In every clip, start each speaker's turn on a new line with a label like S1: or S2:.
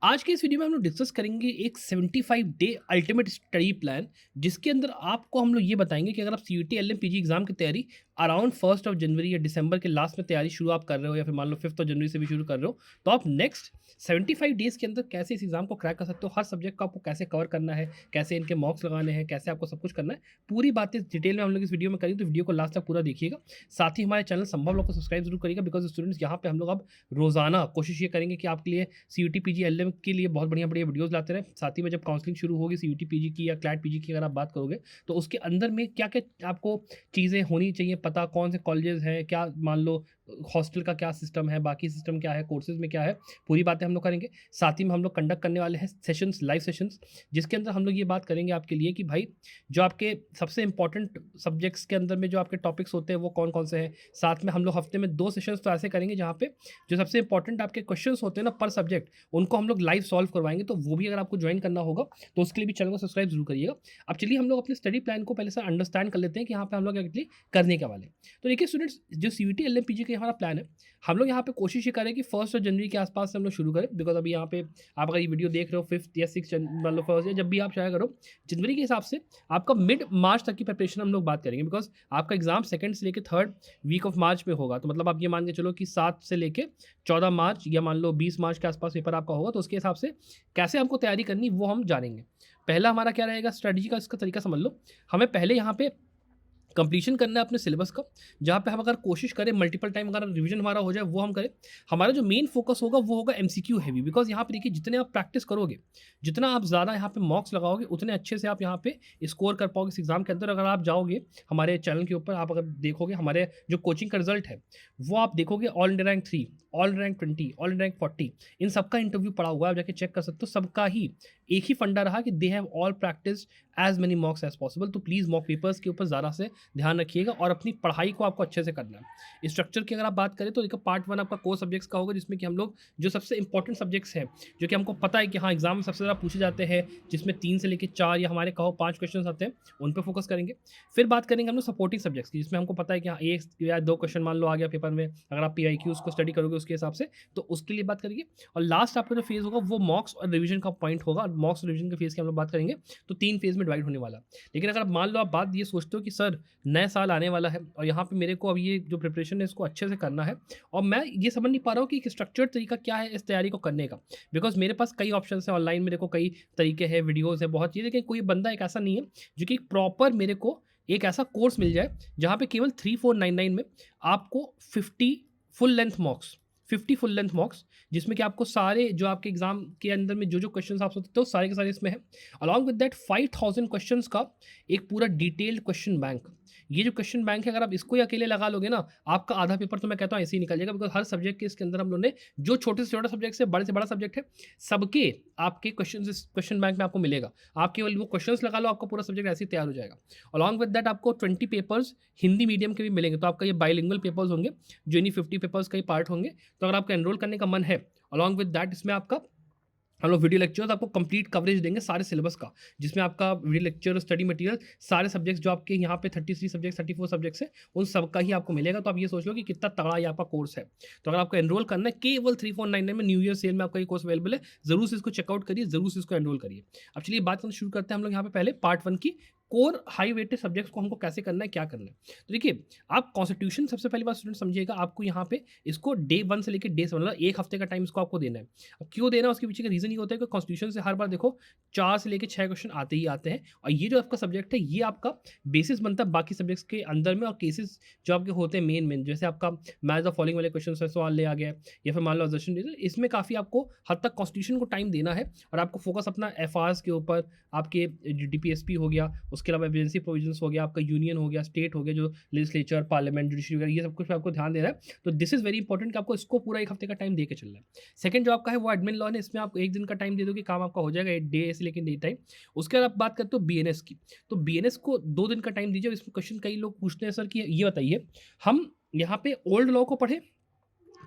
S1: आज के इस वीडियो में हम लोग डिस्कस करेंगे एक 75 डे अल्टीमेट स्टडी प्लान, जिसके अंदर आपको हम लोग ये बताएंगे कि अगर आप सीयूटी एलएम पीजी एग्जाम की तैयारी अराउंड 1 जनवरी या दिसंबर के लास्ट में तैयारी शुरू आप कर रहे हो, या फिर मान लो 5 जनवरी से भी शुरू कर रहे हो, तो आप नेक्स्ट 75 डेज के अंदर कैसे इस एग्जाम को क्रैक कर सकते हो। हर सब्जेक्ट को आपको कैसे कवर करना है, कैसे इनके मॉक्स लगाने हैं, कैसे आपको सब कुछ करना है, पूरी बातें डिटेल में हम लोग इस वीडियो में करेंगे। तो वीडियो को लास्ट तक पूरा देखिएगा। साथ ही हमारे चैनल संभव लोग को सब्सक्राइब जरूर करिएगा, बिकॉज स्टूडेंट्स यहाँ पे हम लोग अब रोजाना कोशिश ये करेंगे कि आपके लिए सीयूटी पीजी एलएम के लिए बहुत बढ़िया बढ़िया वीडियोस लाते रहे। साथ ही में जब काउंसलिंग शुरू होगी सीयूटी पीजी की या क्लैट पीजी की अगर आप बात करोगे, तो उसके अंदर में क्या क्या आपको चीज़ें होनी चाहिए पता, कौन से कॉलेजेस हैं, क्या मान लो हॉस्टल का क्या सिस्टम है, बाकी सिस्टम क्या है, कोर्सेज में क्या है, पूरी बातें हम लोग करेंगे। साथ ही में हम लोग कंडक्ट करने वाले हैं सेशंस, लाइव सेशंस, जिसके अंदर हम लोग ये बात करेंगे आपके लिए कि भाई जो आपके सबसे इंपॉर्टेंट सब्जेक्ट्स के अंदर में जो आपके टॉपिक्स होते हैं वो कौन कौन से हैं। साथ में हम लोग हफ्ते में 2 सेशंस तो ऐसे करेंगे जहाँ पे जो सबसे इंपॉर्टेंट आपके क्वेश्चंस होते हैं ना पर सब्जेक्ट, उनको हम लोग लाइव सॉल्व करवाएंगे। तो वो भी अगर आपको ज्वाइन करना होगा तो उसके लिए भी चैनल को सब्सक्राइब जरूर करिएगा। अब चलिए हम लोग अपने स्टडी प्लान को पहले से अंडरस्टैंड कर लेते हैं कि यहाँ पे हम लोग एक्चुअली करने के वाले हैं। तो देखिए स्टूडेंट्स, जो सीयूटी एलएम पीजी का हमारा प्लान है, हम लोग यहाँ पे कोशिश ये करें कि 1 जनवरी के आसपास से हम लोग शुरू करें। बिकॉज अभी यहाँ पे आप अगर ये वीडियो देख रहे हो 5 या 6 मतलब 1 या जब भी आप ट्राई करो, जनवरी के हिसाब से आपका मिड मार्च तक की प्रिपरेशन हम लोग बात करेंगे। बिकॉज आपका एग्जाम 2nd से लेकर 3rd वीक ऑफ मार्च में होगा। तो मतलब आप ये मान के चलो कि 7 से लेकर 14 मार्च या मान लो 20 मार्च के आसपास पेपर आपका होगा। तो उसके हिसाब से कैसे हमको तैयारी करनी वो हम जानेंगे। पहला हमारा क्या रहेगा स्ट्रेटजी का, इसका तरीका समझ लो। हमें पहले यहाँ पे कंप्लीशन करना है अपने सिलेबस का, जहाँ पे हम अगर कोशिश करें मल्टीपल टाइम अगर रिवीजन हमारा हो जाए वो हम करें। हमारा जो मेन फोकस होगा वो होगा एमसीक्यू हैवी। बिकॉज यहाँ पे देखिए जितने आप प्रैक्टिस करोगे, जितना आप ज़्यादा यहाँ पे मॉक्स लगाओगे, उतने अच्छे से आप यहाँ पे स्कोर कर पाओगे इस एग्जाम के अंदर। अगर आप जाओगे हमारे चैनल के ऊपर, आप अगर देखोगे हमारे जो कोचिंग का रिजल्ट है वो आप देखोगे, all India rank 3, all India rank 20, all India rank 40, इन सबका इंटरव्यू पड़ा हुआ है, आप जाके चेक कर सकते हो। सबका ही एक ही फंडा रहा कि they have all practice as many mocks as possible. तो प्लीज़ मॉक पेपर्स के ऊपर ज़्यादा से ध्यान रखिएगा और अपनी पढ़ाई को आपको अच्छे से करना है। स्ट्रक्चर की अगर आप बात करें तो देखो पार्ट 1 आपका कोर सब्जेक्ट्स का होगा, जिसमें कि हम लोग जो सबसे इंपॉर्टेंट सब्जेक्ट्स हैं, जो कि हमको पता है कि हाँ एग्जाम में सबसे ज़्यादा पूछे जाते हैं, जिसमें 3 से लेकर 4 या हमारे कहो 5 क्वेश्चन आते हैं, उन पर फोकस करेंगे। फिर बात करेंगे हम लोग सपोर्टिंग सब्जेक्ट्स की, जिसमें हमको पता है कि हाँ 1 या 2 क्वेश्चन मान लो आ गया पेपर में, अगर आप PIQs को स्टडी करोगे उसके हिसाब से, तो उसके लिए बात करेंगे। और लास्ट आपका जो फेज होगा वो मॉक्स और रिविजन का पॉइंट होगा। मॉक्स और रिविजन के फेज की हम लोग बात करेंगे, तो 3 फेज में डिवाइड होने वाला। लेकिन अगर मान लो आप बात ये सोचते हो कि सर नया साल आने वाला है और यहाँ पे मेरे को अब ये जो प्रिपरेशन है इसको अच्छे से करना है, और मैं ये समझ नहीं पा रहा हूँ कि एक स्ट्रक्चर्ड तरीका क्या है इस तैयारी को करने का। बिकॉज मेरे पास कई ऑप्शन है ऑनलाइन, मेरे को कई तरीके हैं, वीडियोज़ है, बहुत चीज़, लेकिन कोई बंदा एक ऐसा नहीं है जो कि प्रॉपर मेरे को एक ऐसा कोर्स मिल जाए जहाँ पे केवल 3499 में आपको 50 फुल लेंथ मॉक्स, 50 फुल लेंथ मॉक्स, जिसमें कि आपको सारे जो आपके एग्जाम के अंदर में जो जो क्वेश्चंस आप सोचते हो सारे के सारे इसमें है। अलॉन्ग विद दैट 5000 क्वेश्चंस का एक पूरा डिटेल्ड क्वेश्चन बैंक। ये जो क्वेश्चन बैंक है, अगर आप इसको ही अकेले लगा लोगे ना, आपका आधा पेपर तो मैं कहता हूँ ऐसे ही निकल जाएगा। बिकॉज हर सब्जेक्ट के इसके अंदर हम लोगों ने जो छोटे से छोटा सब्जेक्ट है, बड़े से बड़ा सब्जेक्ट है, सबके आपके क्वेश्चन इस क्वेश्चन बैंक में आपको मिलेगा। आप केवल वो क्वेश्चंस लगा लो, आपका पूरा सब्जेक्ट ऐसे ही तैयार हो जाएगा। अलॉन्ग विद दैट आपको 20 पेपर्स हिंदी मीडियम के भी मिलेंगे। तो आपका ये बाइलिंगुअल पेपर्स होंगे, जो इन्हीं 50 पेपर्स का ही पार्ट होंगे। तो अगर आपका एनरोल करने का मन है, अलॉन्ग विद दैट इसमें आपका हम लोग वीडियो लेक्चर्स आपको कंप्लीट कवरेज देंगे सारे सिलेबस का, जिसमें आपका वीडियो लेक्चर, स्टडी मटेरियल, सारे सब्जेक्ट्स जो आपके यहाँ पे 33 सब्जेक्ट 34 सब्जेक्ट्स हैं, उन सब का ही आपको मिलेगा। तो आप ये सोच लो कि कितना तगड़ा ये आपका कोर्स है। तो अगर आपको एनरोल करना है केवल 3499 में, न्यू ईयर सेल में आपका ये कोर्स अवेलेबल है, जरूर से इसको चेकआउट करिए, जरूर से इसको एनरोल करिए। अब चलिए बात करना शुरू करते हैं हम लोग यहाँ पे पहले पार्ट 1 की, कोर हाई वेटेड सब्जेक्ट्स को हमको कैसे करना है, क्या करना है। तो देखिए आप कॉन्स्टिट्यूशन सबसे पहली बात स्टूडेंट समझिएगा, आपको यहाँ पे इसको डे 1 से लेकर डे 7 मतलब 1 हफ्ते का टाइम इसको आपको देना है। अब क्यों देना है उसके पीछे का रीजन ये होता है कि कॉन्स्टिट्यूशन से हर बार देखो 4 से लेकर 6 क्वेश्चन आते ही आते हैं, और ये जो आपका सब्जेक्ट है ये आपका बेसिस बनता है बाकी सब्जेक्ट्स के अंदर में। और केसेस जो आपके होते हैं मेन जैसे आपका मैच द फॉलोइंग वाले क्वेश्चन सवाल ले आ गया, या फिर मान लो ऑब्जर्वेशन, इसमें काफ़ी आपको हद तक कॉन्स्टिट्यूशन को टाइम देना है, और आपको फोकस अपना FRs के ऊपर, आपके DPSP हो गया, उसके अलावा एमरजेंसी प्रोविजंस हो गया, आपका यूनियन हो गया, स्टेट हो गया, जो लेजिस्लेचर, पार्लियामेंट, जुडिशरी वगैरह, ये सब कुछ पे आपको ध्यान देना है। तो दिस इज वेरी इंपॉर्टेंट कि आपको इसको पूरा 1 हफ्ते का टाइम दे के चलना है। सेकंड जो आपका है वो एडमिन लॉ है, इसमें आप 1 दिन का टाइम दे दो कि काम आपका हो जाएगा, 1 डे से लेकर डे टाइम। उसके बाद आप बात करते हो BNS की, तो BNS को 2 दिन का टाइम दीजिए। इसमें क्वेश्चन कई लोग पूछते हैं सर कि ये बताइए हम यहाँ पे ओल्ड लॉ को पढ़े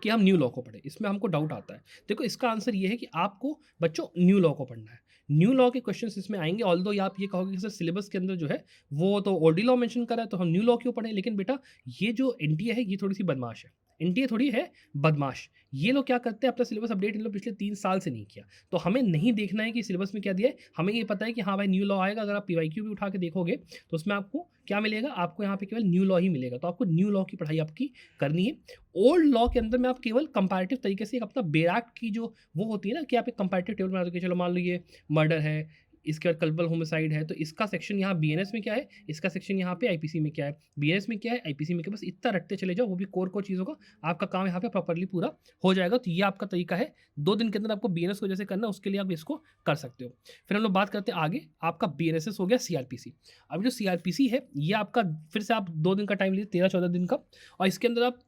S1: कि हम न्यू लॉ को पढ़े, इसमें हमको डाउट आता है। देखो इसका आंसर ये है कि आपको बच्चों न्यू लॉ को पढ़ना है। न्यू लॉ के क्वेश्चंस इसमें आएंगे। ऑल्दो आप ये कहोगे कि सर सिलेबस के अंदर जो है वो तो ओल्ड लॉ मेंशन करा है, तो हम न्यू लॉ क्यों पढ़ें। लेकिन बेटा ये जो NTA है ये थोड़ी सी बदमाश है, एनटीए थोड़ी है बदमाश। ये लोग क्या करते हैं, अपना सिलेबस अपडेट इन लोग पिछले 3 साल से नहीं किया। तो हमें नहीं देखना है कि सिलेबस में क्या दिया है, हमें ये पता है कि हाँ भाई न्यू लॉ आएगा। अगर आप पीवाईक्यू भी उठा के देखोगे तो उसमें आपको क्या मिलेगा, आपको यहाँ पे केवल न्यू लॉ ही मिलेगा। तो आपको न्यू लॉ की पढ़ाई आपकी करनी है। ओल्ड लॉ के अंदर में आप केवल कंपैरेटिव तरीके से एक अपना बेराक की जो वो होती है ना, कि आप एक कंपैरेटिव टेबल बना दो कि चलो मान लो ये मर्डर है, इसके बाद कल्पबल होमिसाइड है, तो इसका सेक्शन यहाँ बीएनएस में क्या है, इसका सेक्शन यहाँ पे आईपीसी में क्या है, बीएनएस में क्या है, आईपीसी में क्या, बस इतना रटते चले जाओ, वो भी कोर चीज़ों का आपका काम यहाँ पे प्रॉपरली पूरा हो जाएगा। तो ये आपका तरीका है, 2 दिन के अंदर आपको बीएनएस को जैसे करना है उसके लिए आप इसको कर सकते हो। फिर हम लोग बात करते हैं आगे, आपका बीएनएसएस हो गया सीआरपीसी। अब जो सीआरपीसी है ये आपका फिर से आप 2 दिन का टाइम लीजिए, 13-14 दिन का, और इसके अंदर आप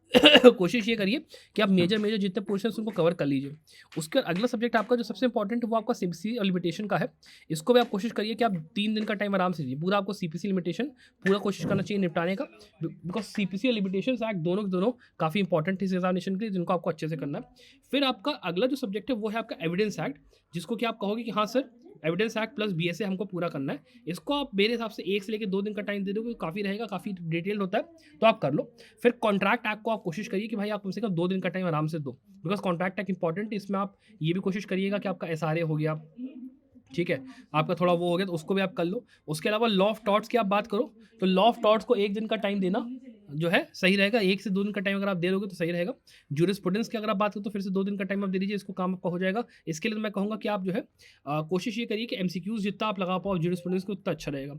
S1: कोशिश ये करिए कि आप मेजर जितने पोर्शन उनको कवर कर लीजिए। उसके अगला सब्जेक्ट आपका जो सबसे इंपॉर्टेंट है वो आपका सीपीसी और लिमिटेशन का है। इसको भी आप कोशिश करिए कि आप 3 दिन का टाइम आराम से दीजिए, पूरा आपको सीपीसी लिमिटेशन पूरा कोशिश करना चाहिए निपटाने का, बिकॉज सीपीसी और लिमिटेशन एक्ट दोनों के दोनों काफ़ी इंपॉर्टेंट है इस एग्जामिनेशन के लिए, जिनको आपको अच्छे से करना है। फिर आपका अगला जो सब्जेक्ट है वो है आपका एविडेंस एक्ट, जिसको कि आप कहोगे कि हाँ sir evidence act plus BSA हमको पूरा करना है। इसको आप मेरे हिसाब से 1 से लेकर 2 दिन का टाइम दे दोगे, काफ़ी रहेगा, काफ़ी डिटेल्ड होता है, तो आप कर लो। फिर कॉन्ट्रैक्ट एक्ट को आप कोशिश करिए कि भाई आप कम से कम 2 दिन का टाइम आराम से दो, बिकॉज कॉन्ट्रैक्ट एक्ट इंपॉर्टेंट है। इसमें आप ये भी कोशिश करिएगा कि आपका एसआरए हो गया, ठीक है, आपका थोड़ा वो हो गया तो उसको भी आप कर लो। उसके अलावा लॉ ऑफ टॉर्ट्स की आप बात करो तो लॉ ऑफ टॉर्ट्स को 1 दिन का टाइम देना जो है सही रहेगा, 1 से 2 दिन का टाइम अगर आप दे दोगे तो सही रहेगा। जूरिस्प्रूडेंस की अगर आप बात करो तो फिर से 2 दिन का टाइम आप दे दीजिए, इसको काम आपका हो जाएगा। इसके लिए तो मैं कहूँगा कि आप जो है कोशिश ये करिए कि एमसीक्यूज जितना आप लगा पाओ जूरिस्प्रूडेंस को उतना अच्छा रहेगा।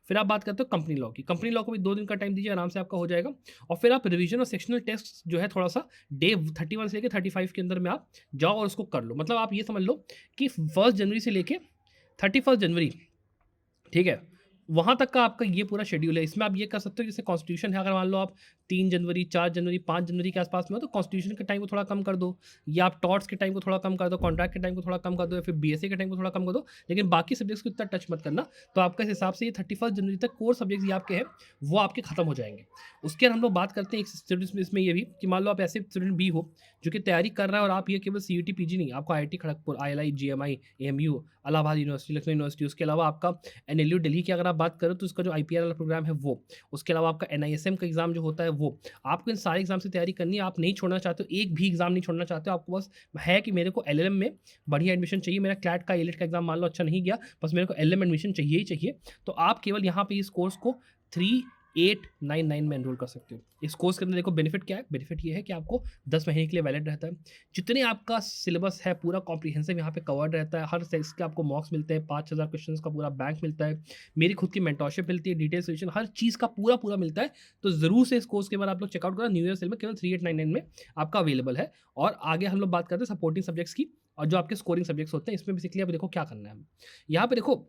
S1: फिर आप बात करते हो कंपनी लॉ की, कंपनी लॉ को भी 2 दिन का टाइम दीजिए, आराम से आपका हो जाएगा। और फिर आप रिवीजन और सेक्शनल टेस्ट जो है थोड़ा सा डे 31 से लेकर 35 के अंदर में आप जाओ और उसको कर लो। मतलब आप ये समझ लो कि 1 जनवरी से लेके 31 जनवरी, ठीक है, वहाँ तक का आपका ये पूरा शेड्यूल है। इसमें आप ये कर सकते हो जैसे कॉन्स्टिट्यूशन है, अगर मान लो आप 3 जनवरी, 4 जनवरी, 5 जनवरी के आसपास में हो तो कॉन्स्टिट्यूशन के टाइम को थोड़ा कम कर दो, या आप टॉर्ट्स के टाइम को थोड़ा कम कर दो, कॉन्ट्रैक्ट के टाइम को थोड़ा कम कर दो, या फिर बीएसए के टाइम को थोड़ा कम कर दो, लेकिन बाकी सब्जेक्ट्स को इतना टच मत करना। तो आपका इस हिसाब से ये 31 जनवरी तक कोर सब्जेक्ट्स ये आपके हैं वो आपके खत्म हो जाएंगे। उसके बाद हम लोग बात करते हैं एक स्टूडेंट्स में इसमें ये भी कि मान लो आप ऐसे स्टूडेंट भी हो जो कि तैयारी कर रहा है और आप ये केवल सीयूटी पीजी नहीं, आपको IIT Kharagpur, ILI, GMI, AMU, Allahabad university, Lucknow university, उसके अलावा आपका एनएलयू दिल्ली की अगर आप बात करो तो उसका जो आईपीआर वाला प्रोग्राम है वो, उसके अलावा आपका एनआईएसएम का एग्जाम जो होता है वो, आपको इन सारे एग्जाम से तैयारी करनी है। आप नहीं छोड़ना चाहते हो, एक भी एग्जाम नहीं छोड़ना चाहते हो, आपको बस है कि मेरे को एलएलएम में बढ़िया एडमिशन चाहिए, मेरा क्लैट का एलिट का एग्जाम मान लो अच्छा नहीं गया, बस मेरे को एलएलएम एडमिशन चाहिए ही चाहिए, तो आप केवल यहाँ पे इस कोर्स को 3899 में एनरोल कर सकते हो। इस कोर्स के अंदर देखो बेनिफिट क्या है, बेनिफिट ये है कि आपको 10 महीने के लिए वैलिड रहता है, जितने आपका सिलेबस है पूरा कॉम्प्रिहेंसिव यहाँ पे कवर्ड रहता है, हर सेक्स के आपको मॉक्स मिलते हैं, 5000 क्वेश्चंस का पूरा बैंक मिलता है, मेरी खुद की मेंटरशिप मिलती है, डिटेल सोल्यूशन, हर चीज़ का पूरा पूरा मिलता है। तो ज़रूर से इस कोर्स के बाद आप लोग चेकआउट करें, न्यू ईयर सेल में केवल 3899 में आपका अवेलेबल है। और आगे हम लोग बात करते हैं सपोर्टिंग सब्जेक्ट्स की, और जो आपके स्कोरिंग सब्जेक्ट्स होते हैं इसमें बेसिकली आप देखो क्या करना है। यहाँ पे देखो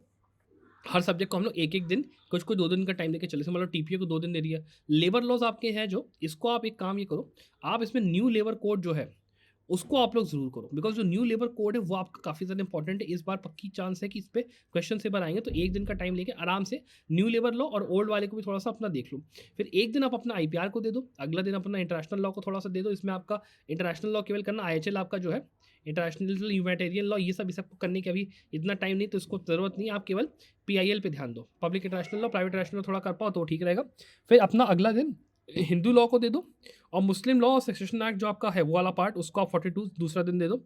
S1: हर सब्जेक्ट को हम लोग एक दिन, कुछ को 2 दिन का टाइम देके चले, जैसे मतलब टीपीए को 2 दिन दे दिया। लेबर लॉज आपके हैं जो, इसको आप एक काम ये करो, आप इसमें न्यू लेबर कोड जो है उसको आप लोग जरूर करो, बिकॉज जो न्यू लेबर कोड है वो आपका काफ़ी ज़्यादा इंपॉर्टेंट है। इस बार पक्की चांस है कि इस पर क्वेश्चन पेपर आएंगे, तो 1 दिन का टाइम लेके आराम से न्यू लेबर लॉ और ओल्ड वाले को भी थोड़ा सा अपना देख लो। फिर 1 दिन आप अपना आईपीआर को दे दो, अगला दिन अपना इंटरनेशनल लॉ को थोड़ा सा दे दो। इसमें आपका इंटरनेशनल लॉ केवल करना, आईएचएल आपका जो है इंटरनेशनल ह्यूमैनिटेरियन लॉ, ये सब करने के अभी इतना टाइम नहीं, तो इसको ज़रूरत नहीं, आप केवल पीआईएल पे ध्यान दो, public international law, private international थोड़ा कर पाओ तो ठीक रहेगा। फिर अपना अगला दिन हिंदू लॉ को दे दो, और मुस्लिम लॉ और सक्सेशन एक्ट जो आपका है वो वाला पार्ट उसको आप 42 दूसरा दिन दे दो।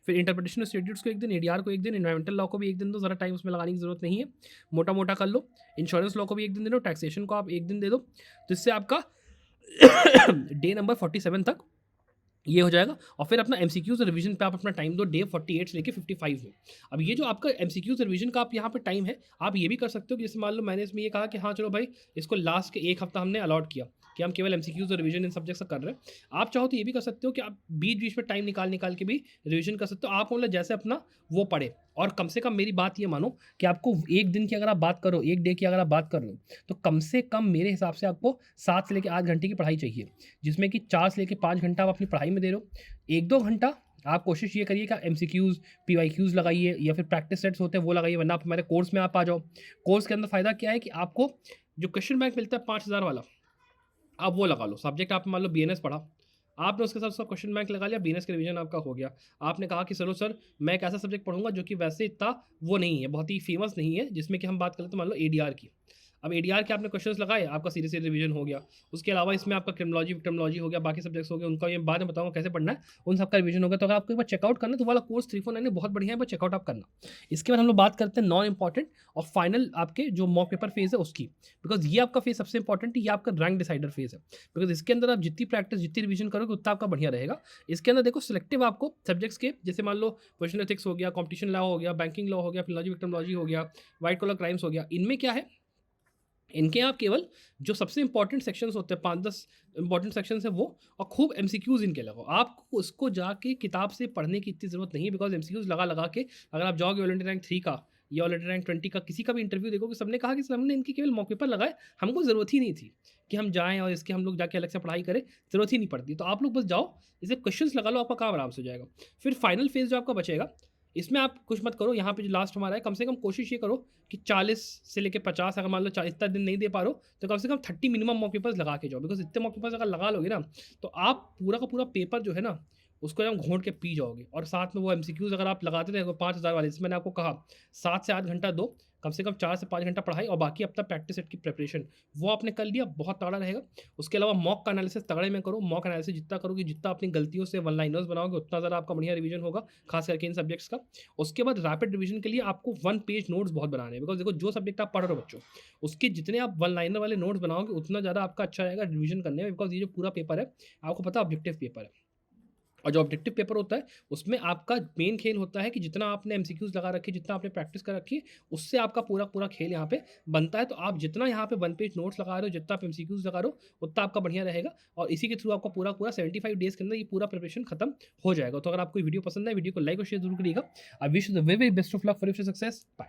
S1: फिर इंटरप्रिटेशन ऑफ स्टेट्यूट्स को 1 दिन, एडीआर को 1 दिन, एनवायरमेंटल लॉ को भी 1 दिन दो, ज़रा टाइम उसमें लगाने की जरूरत नहीं है, मोटा मोटा कर लो। इंश्योरेंस लॉ को भी 1 दिन दे दो, टैक्सेशन को आप 1 दिन दे दो, जिससे आपका डे नंबर 47 तक ये हो जाएगा। और फिर अपना एमसीक्यूज रिवीजन पे आप अपना टाइम दो डे 48 से लेके 55 में। अब ये जो आपका एमसीक्यूज रिवीजन का आप यहाँ पे टाइम है, आप ये भी कर सकते हो कि जैसे मान लो मैंने इसमें ये कहा कि हाँ चलो भाई इसको लास्ट के 1 हफ्ता हमने अलॉट किया कि हम केवल एमसीक्यूज और रिवीजन इन सब्जेक्ट से कर रहे हैं। आप चाहो तो ये भी कर सकते हो कि आप बीच बीच में टाइम निकाल के भी रिवीजन कर सकते हो। आप मतलब जैसे अपना वो पढ़े, और कम से कम मेरी बात ये मानो कि आपको 1 दिन की अगर आप बात करो, 1 डे की अगर आप बात कर लो, तो कम से कम मेरे हिसाब से आपको 7 से लेकर 8 घंटे की पढ़ाई चाहिए, जिसमें कि 4 से लेकर 5 घंटा आप अपनी पढ़ाई में दे रहे हो। 1-2 घंटा आप कोशिश ये करिए कि एमसीक्यूज पीवाईक्यूज लगाइए, या फिर प्रैक्टिस सेट्स होते हैं वो लगाइए, वरना आप हमारे कोर्स में आप आ जाओ। कोर्स के अंदर फ़ायदा क्या है कि आपको जो क्वेश्चन बैंक मिलता है 5000 वाला, आप वो लगा लो। सब्जेक्ट आप मान लो बीएनएस पढ़ा, आपने उसके साथ उसका क्वेश्चन बैंक लगा लिया, बीएनएस का रिवीजन आपका हो गया। आपने कहा कि चलो सर मैं एक ऐसा सब्जेक्ट पढ़ूंगा जो कि वैसे इतना वो नहीं है, बहुत ही फेमस नहीं है, जिसमें कि हम बात करें तो मान लो एडीआर की। अब एडीआर के आपने क्वेश्चंस लगाए, आपका सीधे-सीधे रिवीजन हो गया। उसके अलावा इसमें आपका क्रिमिनोलॉजी, विक्टिमोलॉजी हो गया, बाकी सब्जेक्ट्स हो गए, उनका ये बाद में बताऊँगा कैसे पढ़ना है, उन सबका रिवीजन होगा। तो अगर आपको एक बार चेकआउट करना है तो वो वाला कोर्स 349 है, बहुत बढ़िया है, बस चेकआउट आप करना। इसके बाद हम लोग बात करते हैं नॉन इम्पोर्टेंट और फाइनल आपके जो मॉक पेपर फेज़ है उसकी। बिकॉज़ ये आपका फेज़ सबसे इम्पोर्टेंट है, ये आपका रैंक डिसाइडर फेज़ है। बिकॉज़ इसके अंदर आप जितनी प्रैक्टिस, जितनी रिवीजन करोगे उतना आपका बढ़िया रहेगा। इसके अंदर देखो सिलेक्टिव आपको सब्जेक्ट्स के, जैसे मान लो क्वेश्चन एथिक्स हो गया, कॉम्पिटिशन लॉ हो गया, बैंकिंग लॉ हो गया, फिलॉजी विक्टिमोलॉजी हो गया, व्हाइट कॉलर क्राइम्स हो गया। इनमें क्या है, इनके आप केवल जो सबसे इंपॉर्टेंट सेक्शंस होते हैं, 5-10 इंपॉर्टेंट सेक्शंस हैं वो, और खूब एमसीक्यूज़ इनके लगाओ। आपको उसको जाके किताब से पढ़ने की इतनी ज़रूरत नहीं है, बिकॉज़ एमसीक्यूज़ लगा के अगर आप जाओगे ऑल इंडिया रैंक 3 का या ऑल इंडिया रैंक 20 का किसी का भी इंटरव्यू देखोगे, सबने कहा कि सर हमने इनके केवल मॉक पेपर लगाए, हमको ज़रूरत ही नहीं थी कि हम जाएँ और इसके हम लोग जाके अलग से पढ़ाई करें, ज़रूरत ही नहीं पड़ती। तो आप लोग बस जाओ, इसे क्वेश्चंस लगा लो, आपका काम आराम से हो जाएगा। फिर फाइनल फेज़ जो आपका बचेगा, इसमें आप कुछ मत करो, यहाँ पे जो लास्ट हमारा है, कम से कम कोशिश ये करो कि 40 से लेके 50, अगर मान लो 40 इतना दिन नहीं दे पा रहे हो, तो कम से कम 30 मिनिमम मॉक पेपर्स लगा के जाओ। बिकॉज़ इतने मॉक पेपर्स अगर लगा लोगे ना, तो आप पूरा का पूरा पेपर जो है ना, उसको एकदम घोंट के पी जाओगे। और साथ में वो एमसीक्यूज़ अगर आप लगाते रहे 5000 वाले, जैसे मैंने आपको कहा 7 से 8 घंटा दो, कम से कम 4 से 5 घंटा पढ़ाई और बाकी अपना प्रैक्टिस सेट की प्रिपरेशन, वो आपने कर लिया, बहुत तगड़ा रहेगा। उसके अलावा मॉक का एनालिसिस तगड़े में करो। मॉक एनालिसिस जितना करोगे, जितना अपनी गलतियों से वन लाइनर्स बनाओगे, उतना ज़्यादा आपका बढ़िया रिवीजन होगा, खास करके इन सब्जेक्ट्स का। उसके बाद रैपिड रिवीजन के लिए आपको 1 पेज नोट्स बहुत बनाने हैं, बिकॉज़ देखो जो सब्जेक्ट आप पढ़ रहे हो बच्चों, उसके जितने आप वन लाइनर वाले नोट्स बनाओगे, उतना ज़्यादा आपका अच्छा रहेगा रिवीजन करने में। बिकॉज़ ये जो पूरा पेपर है, आपको पता है ऑब्जेक्टिव पेपर है। और जो ऑब्जेक्टिव पेपर होता है, उसमें आपका मेन खेल होता है कि जितना आपने एमसीक्यूज़ लगा रखी है, जितना आपने प्रैक्टिस कर रखी है, उससे आपका पूरा-पूरा खेल यहाँ पे बनता है। तो आप जितना यहाँ पे 1 पेज नोट्स लगा रहे हो, जितना आप एमसीक्यूज़ लगा रहे हो, उतना आपका बढ़िया रहेगा। और इसी के थ्रू आपका पूरा-पूरा 75 डेज़ के अंदर ये पूरा प्रिपरेशन खत्म हो जाएगा। तो अगर आपको ये वीडियो पसंद है, वीडियो को लाइक और शेयर ज़रूर करिएगा। I wish you the very very best of luck for your success. Bye.